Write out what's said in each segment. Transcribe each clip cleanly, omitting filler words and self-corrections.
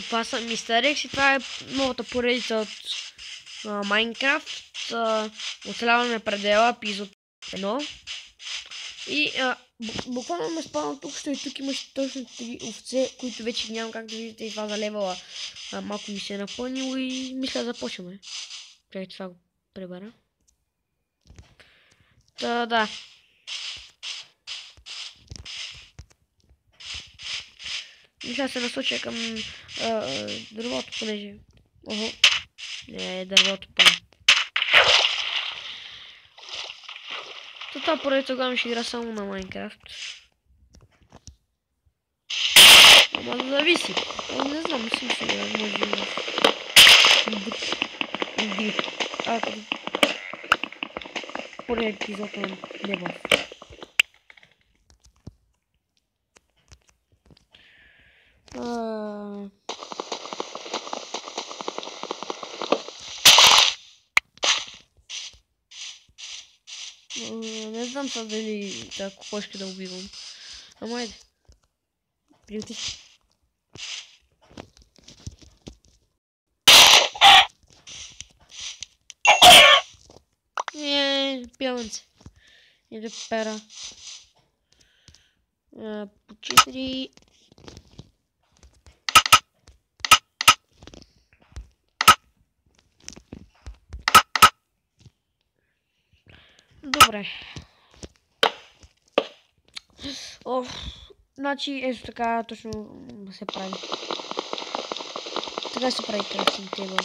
това съм Мистер Икс и това е новата поредица от Майнкрафт. Оцеляваме предела, епизод 1. И буквално ме спавам тук, що и тук имаш точно 3 овце, които вече нямам как да видите и това за левела. Малко ми се е напълнило и мисля да започваме. Чакай, това го пребера. Да. Мисля се насоча към дървото, понеже... Охо. Не, дървото пълно. Това поредица главно ще игра само на Майнкрафт. Ама да зависи. Не знам, не съм сигурен, може би... Пореден епизод на Неба. Не знам сега дали тази копошка да убивам. Ама айде. Приюти. Пяванце. И да пера. По 4. Добре. Значи ето така точно да се прави. Така се прави кръстен тейбъл.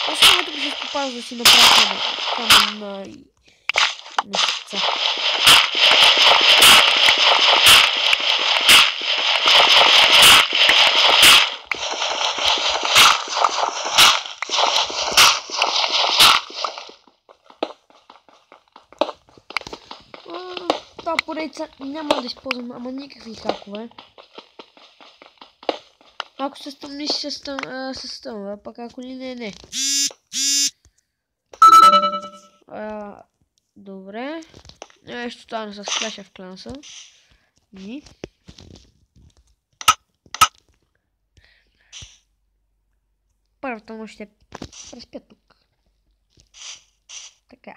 Аз само тук се изкопавам да си направя камън на месеца. Това поредица няма да използвам, ама никакви хакове. Ако се стъмни, се стъмва, пък ако не. Добре. Нещо стана с Clash of Clans. И... Първата нощ ще преспя тук. Така.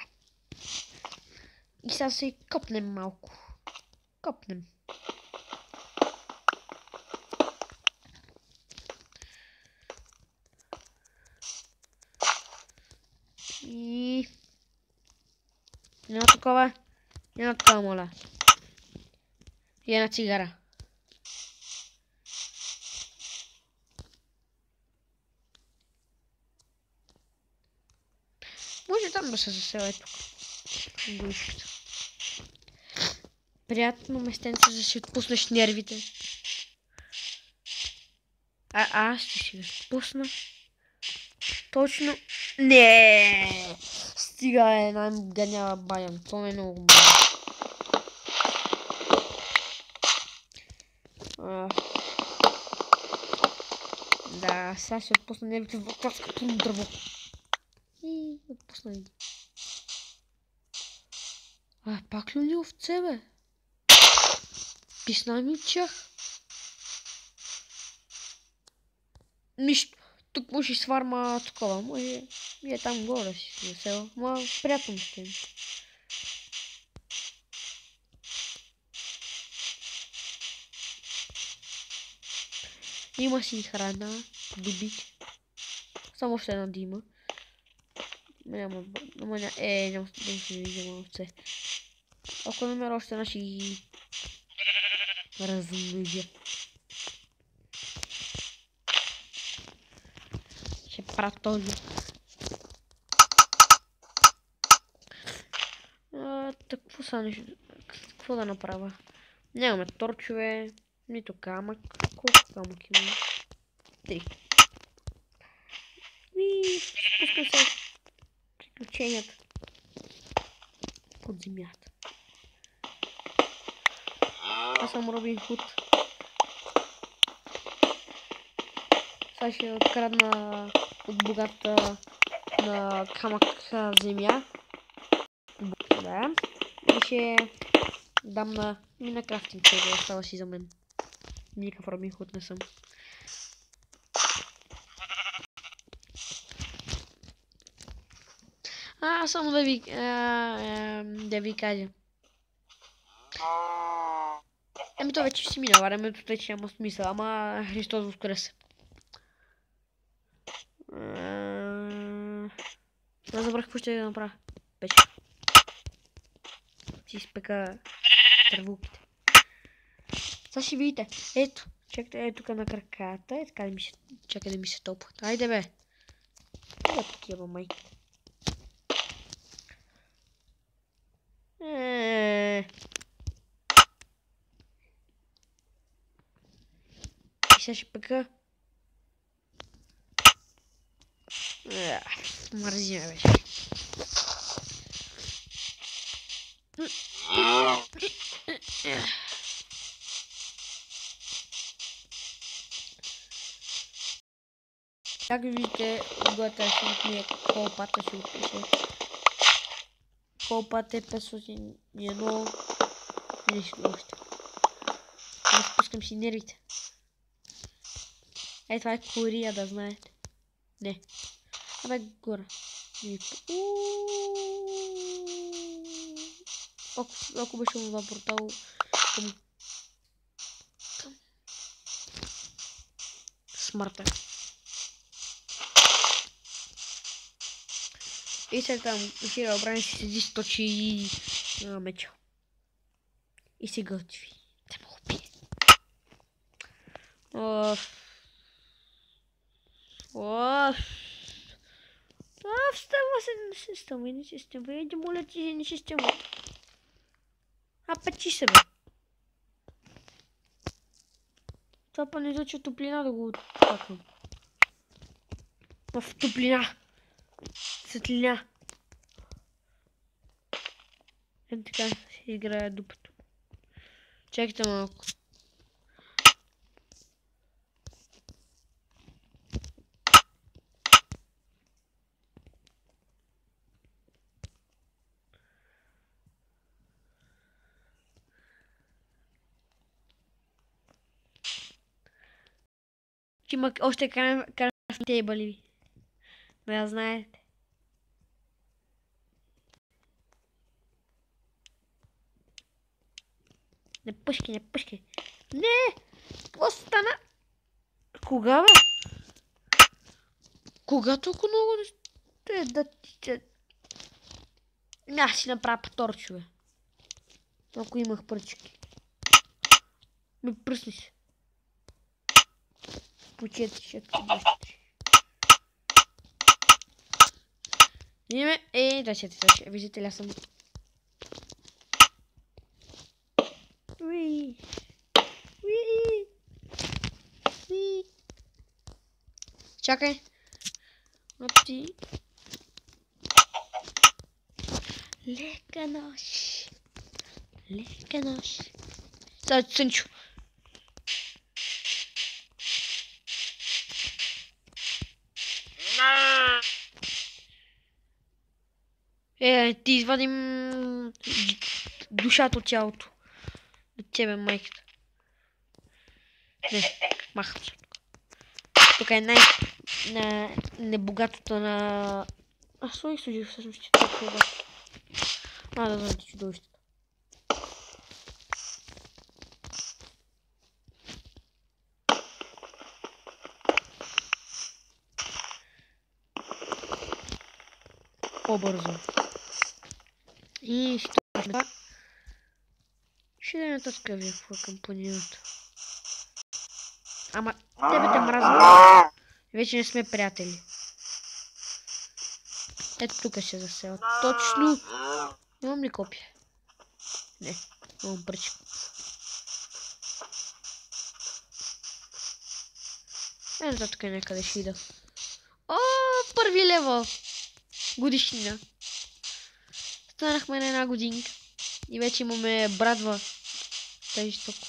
И сега се копнем малко. Копнем. И... Едно такова, моля. И една цигара. Може там да се засела тук. Горишката. Приятно местенце, за да си отпуснеш нервите. Аз ще си го отпусна. Точно. Не. Стига една ганява баян. То не е много баян. Да, сега ще отпусна нервите в класката на дърво. И отпусна ги. Пак ли ни овце, бе? Писна ми чах. Нищо. Тук може и сварма такова. Може и е там горе си засела. Ма приятно ще. Има си храна. Добити. Само още една дима. Няма да се виждам овце. Ако намеря още една ще ги размножа. Ще правя този. Какво да направя? Нямаме торчове, нито камък. Колко камък има? 3. И спускам се приключенията под земята. Аз съм Робин Худ. Това ще открадна от богата на камък земя. Да. И ще дам на крафтинг, който остава си за мен. Никакъв Робин Худ не съм. Само да ви кажа. То вече си минава времето, тъй че няма смисъл, ама Христос воскресе. Да забрах какво ще да направя. Печка. Си изпека тръвулките. Сега ще видите. Ето. Чакайте, тук на краката. Е така да ми се... Чакай да ми се топват. Айде бе. Да такива майките. И сега ще пека. Мързи ме беше. Как видите, отгоре ще ми е колпата, ще опише. Колпата е 501 и нещо още. Да спускам си нервите. Това е Корея, да знаете. Не. Абе, горе. Ако беше това портал към смъртта. И след там Хиро Брайан си седи с точи меча. И се готви. Да му убие. Встава и не се става. Иди, моля ти, не се става. Печи се, бе. Това па не излъчва топлина да го отпаквам. В топлина. Светлина. Ето така се играе дупето. Чакайте малко. Има още крафтинг тейбъли. Да знаете. Не пъшки, не пъшки. Не! Какво стана? Кога, бе? Кога толкова много не да тича? Аз си направя паторчо, бе. Ако имах пръчки. Ме пръсни се. Почети ще отидеш. Име, да ще виждате ли, аз съм. Уи. Уи. Уи. Чакай. Опти. Лека нощ. Лека нощ. Сега Цънчо. Ти извадим душата от тялото. От тебе, майката. Не, махам се. Тук е небогатото на... Слой служи всъщност, че това е богато. Да знаете чудовището. По-бързо. И ще да не тъска ви в кампанията. Ама тебе те мразя. Вече не сме приятели. Ето тук ще засела. Точно. Имам ли копия? Не. Имам пръчка. Ето тук някъде ще ида. Първи левел. Годишнина. Станахме на една годинка. И вече имаме брадва. Тъй жестоко.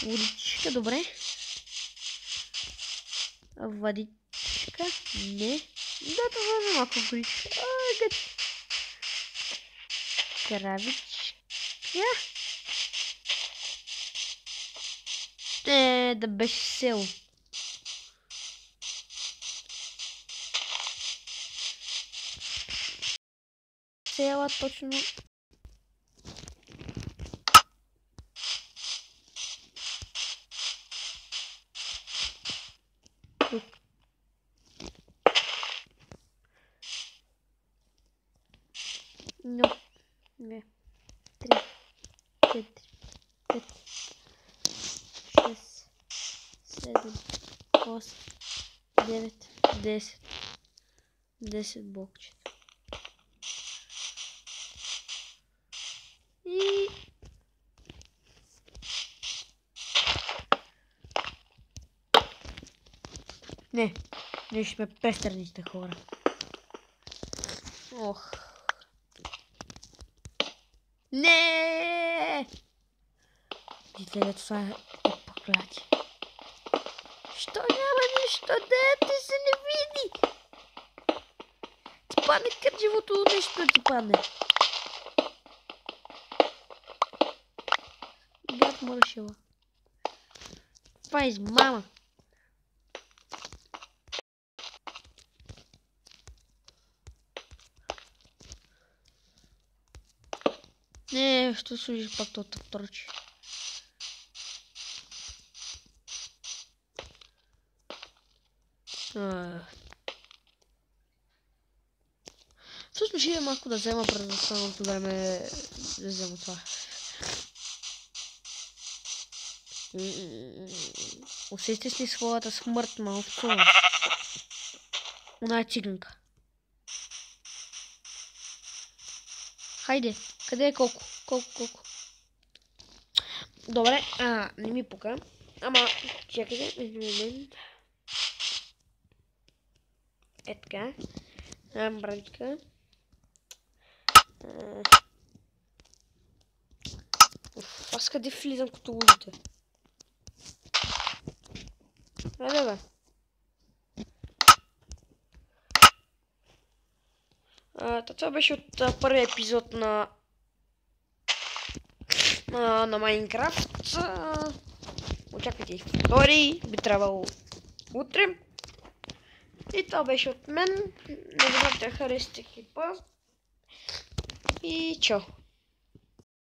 Водичка, добре. Водичка, не. Да, това е малко горичка. Кравичка. Да беше село. Села точно. Тук. Но. 2, 3, 4, 5, 6, 7, 8, 9, 10. 10 блокчета. И... Не, ние ще сме пестерните хора. Ох. Не! Видите, това е проклятие. Що няма нищо, дете се не види? Ти падне кърдживото нещо, ти падне. Брат му решила. Това е измама. Не, ще служиш пак това вторче. Всъщност ще малко да взема през останалото време да взема това. Усещаш ли своята смърт, малко? Она е циганка. Хайде, къде е колко? Колко? Добре, не ми пука. Ама, чакайте, момент. Е така. Братичка. Аз къде влизам като лужите? Айде бе. Това беше от първия епизод на Майнкрафт. Очаквайте и втори. Би трябвало утре. И това беше от мен. Не забравяйте да харесате клипа. И чао!